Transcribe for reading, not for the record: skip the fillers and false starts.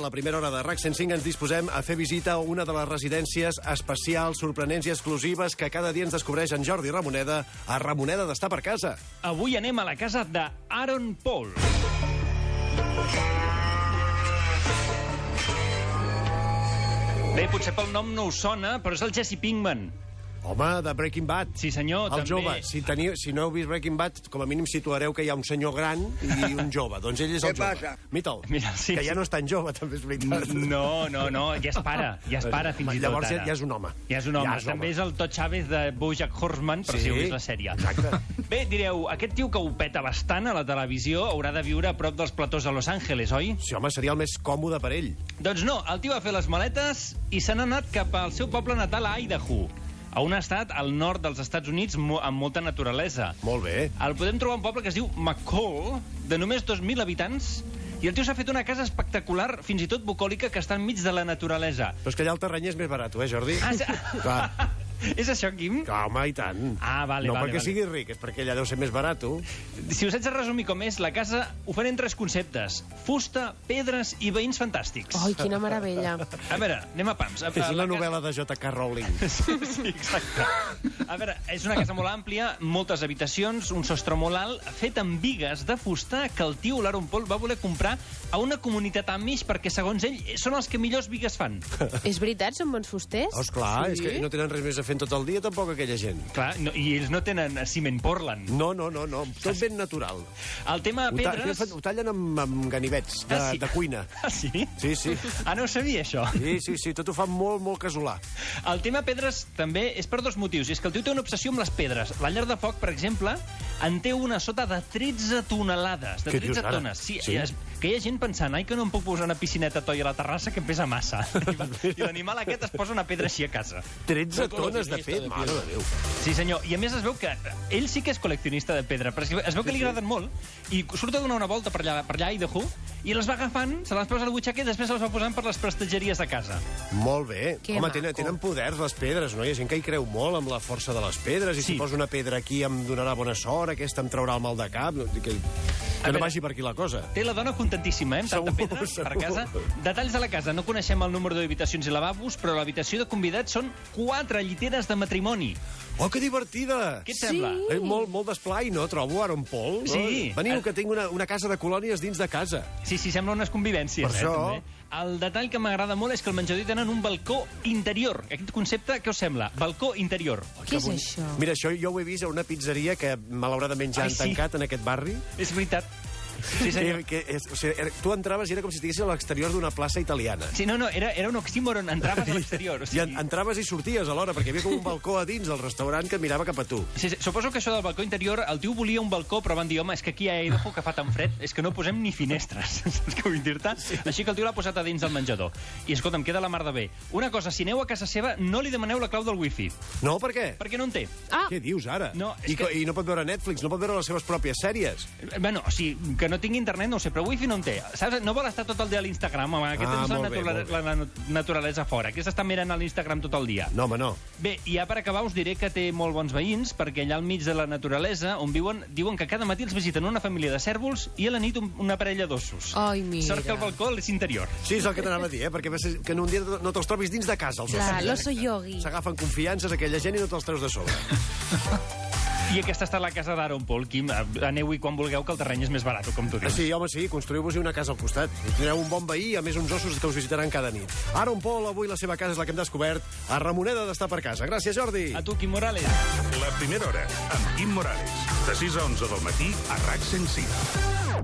a la primera hora de RAC 105 ens disposem a fer visita a una de les residències especials, sorprenents i exclusives que cada dia ens descobreix en Jordi Ramoneda a Ramoneda d'Estar per Casa. Avui anem a la casa d'Aaron Paul. Bé, potser pel nom no us sona, però és el Jesse Pinkman. Home, de Breaking Bad. Sí, senyor, el també. jove. Si no heu vist Breaking Bad, com a mínim situareu que hi ha un senyor gran i un jove. Doncs ell és el jove. passa? Mita'l. Mira, sí, que ja sí. no és tan jove, també és veritat. No, ja és pare fins i tot Llavors ara. ja és un home. Ja és un home. També és el Todd Chávez de BoJack Horseman, per si heu vist la sèrie. Exacte. Bé, direu, aquest tio que ho peta bastant a la televisió haurà de viure a prop dels platós de Los Angeles, oi? Sí, home, seria el més còmode per ell. Doncs no, el tio va fer les maletes i se n'ha anat cap al seu poble natal a Idaho, a un estat al nord dels Estats Units amb molta naturalesa. Molt bé. El podem trobar un poble que es diu McCall, de només 2.000 habitants, i el tio s'ha fet una casa espectacular, fins i tot bucòlica, que està enmig de la naturalesa. Però és que allà el terreny és més barat, Jordi? Ah, Clar. És això, Quim? Clar, home, i tant. Ah, vale, no vale, perquè vale. sigui ric, és perquè allà deu ser més barat. Si us haig de resumir com és, la casa ofereix 3 conceptes: fusta, pedres i veïns fantàstics. Ai, quina meravella. A veure, anem a pams. És la novel·la de J.K. Rowling. Sí, exacte. A veure, és una casa molt àmplia, moltes habitacions, un sostre molt alt, fet amb bigues de fusta que el tio, l'Aaron Paul, va voler comprar a una comunitat Amish perquè, segons ell, són els que millors bigues fan. És veritat, són bons fusters? Oh, esclar, Sí? és que no tenen res més a fer tot el dia, tampoc, aquella gent. Clar, no, i ells no tenen ciment Portland. No, tot ben natural. El tema pedres... Ho tallen amb ganivets de cuina. Ah, sí? Sí. Ah, no ho sabia, això. Sí, tot ho fa molt, molt casolà. El tema pedres també és per 2 motius. I és que el tio té una obsessió amb les pedres. La llar de foc, per exemple, en té una sota de 13 tonelades. De 13 tones. Sí. Que hi ha gent pensant, ai, que no em puc posar una piscineta toi a la terrassa que em pesa massa. I l'animal aquest es posa una pedra així a casa. 13 tones de fet, mare de Déu. Sí, senyor. I a més es veu que ell sí que és col·leccionista de pedra, però es veu que li agraden molt i surt a donar una volta per allà a Idaho i les va agafant, se les posa a la butxaca i després se les va posant per les prestatgeries de casa. Molt bé. Que home, maco. tenen poders les pedres, no? Hi ha gent que hi creu molt amb la força de les pedres i si poso una pedra aquí em donarà bona sort, aquesta em traurà el mal de cap, que no vagi per aquí la cosa. Té la dona contentíssima, amb tanta pedra per casa. Detalls de la casa. No coneixem el número d'habitacions i lavabos, però l'habitació de convidats són 4 lliteres de matrimoni. Oh, que divertida! Què et sembla? Molt d'esplai, no? Trobo, Aaron Paul. Sí. Veniu, que tinc una casa de colònies dins de casa. Sí, sembla unes convivències. Per això. També. El detall que m'agrada molt és que al menjador tenen un balcó interior. Aquest concepte, què us sembla? Balcó interior. Què és això? Mira, això jo ho he vist a una pizzeria que malauradament ja han tancat en aquest barri. És veritat. Sí, senyor. Tu entraves i era com si estiguessis a l'exterior d'una plaça italiana. Sí, no, era un oxímoron. Entraves a l'exterior. O sigui... I entraves i sorties alhora, perquè hi havia com un balcó a dins del restaurant que mirava cap a tu. Sí, suposo que això del balcó interior, el tio volia un balcó, però van dir, home, és que aquí a Idaho, que fa tan fred, és que no posem ni finestres. Saps què vull dir-te? Sí. Així que el tio l'ha posat a dins del menjador. I, escolta'm, queda la mar de bé. Una cosa, si aneu a casa seva, no li demaneu la clau del wifi. No, per què? Perquè no en té. Ah, Què dius, ara? No, I no pot veure Netflix, no pot veure les seves pròpies sèries. Bueno, o sigui, que no tingui internet, no ho sé, però wifi no en té. Saps? No vol estar tot el dia a l'Instagram, home. Aquest és molt bé. la naturalesa fora. Aquest està mirant a l'Instagram tot el dia. No, home, no. Bé, i ja per acabar us diré que té molt bons veïns, perquè allà al mig de la naturalesa on viuen, diuen que cada matí els visiten una família de cèrvols i a la nit una parella d'ossos. ai, mira. Sort que el balcó és interior. Sí, és el que t'anava a dir, perquè que en un dia no te'ls trobis dins de casa, els Clar, ossos. l'oso yogi. S'agafen confiances aquella gent i no te'ls treus de sobre. I aquesta està la casa d'Aaron Paul. Quim, aneu-hi quan vulgueu, que el terreny és més barat, com tu dius. Sí, home, sí, construïu-vos-hi una casa al costat. I tindreu un bon veí, a més uns ossos que us visitaran cada nit. Aaron Paul, avui la seva casa és la que hem descobert a Ramoneda d'Estar per Casa. Gràcies, Jordi. A tu, Quim Morales. La primera hora, amb Quim Morales. De 6 a 11 del matí, a RAC 105.